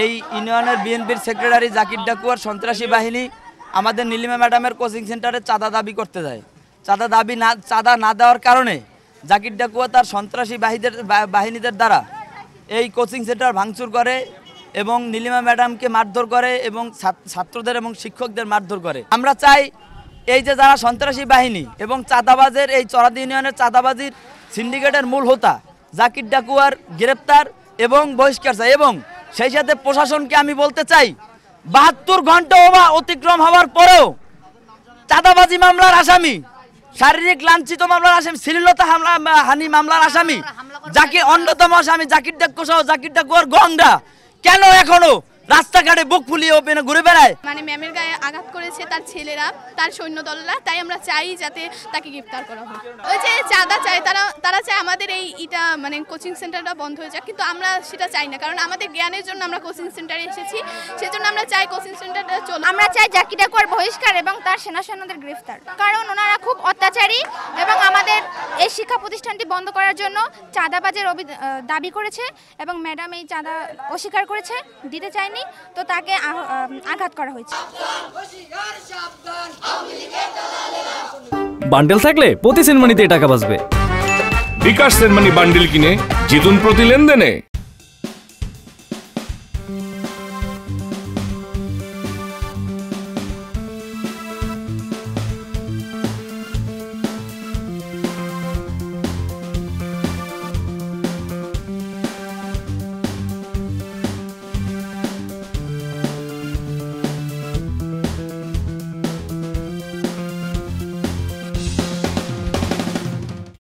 এই ইউনিয়নের বিএনপির সেক্রেটারি জাকির ডাকুয়ার সন্ত্রাসী বাহিনী আমাদের নীলিমা ম্যাডামের কোচিং সেন্টারে চাঁদা দাবি করতে যায়। চাঁদা না দেওয়ার কারণে জাকির ডাকুয়া তার সন্ত্রাসী বাহিনীদের দ্বারা এই কোচিং সেন্টার ভাঙচুর করে এবং নীলিমা ম্যাডামকে মারধর করে এবং ছাত্রদের এবং শিক্ষকদের মারধর করে। আমরা চাই এই যে যারা সন্ত্রাসী বাহিনী এবং চাঁদাবাজের এই চরাদি ইউনিয়নের চাঁদাবাজির সিন্ডিকেটের মূল হোতা জাকির ডাকুয়ার গ্রেপ্তার এবং বহিষ্কার চাই। এবং সেই সাথে প্রশাসনকে আমি বলতে চাই ৭২ ঘন্টা অতিক্রম হওয়ার পরেও চাঁদাবাজি মামলার আসামি, শারীরিক লাঞ্ছিত মামলার আসামি, শ্লীলতা হানি মামলার আসামি অন্যতম আসামি জাকির ডাকুয়া সহ জাকির ডাকুয়ার গংরা কেন এখনো রাস্তাঘাটে বুক ফুলিয়ে ওপেনে ঘুরে বেড়ায়? মানে ম্যামের গায়ে আঘাত করেছে তার ছেলেরা, তার সৈন্যদলরা, তাই আমরা চাই যাতে তাকে গ্রেফতার করা হয়। ওই যে চাঁদা চায়, তারা চায় আমাদের এইটা মানে কোচিং সেন্টারটা বন্ধ হয়ে যাক, কিন্তু আমরা সেটা চাই না, কারণ আমাদের জ্ঞানের জন্য আমরা কোচিং সেন্টারে এসেছি, সেজন্য আমরা চাই কোচিং সেন্টারটা চলো। আমরা চাই জাকির ডাকুয়ার বহিষ্কার এবং তার সেনাসৈন্যদের গ্রেফতার, কারণ ওনারা খুব অত্যাচারী এবং আমাদের এই শিক্ষা প্রতিষ্ঠানটি বন্ধ করার জন্য চাঁদাবাজের দাবি করেছে এবং ম্যাডাম এই চাঁদা অস্বীকার করেছে, দিতে চায়নি, তো তাকে আঘাত করা হয়েছে। বান্ডেল থাকলে প্রতি সেনমানিতে টাকা বাঁচবে। বিকাশ সেনমানি বান্ডেল কিনে জিতুন প্রতি লেনদেনে।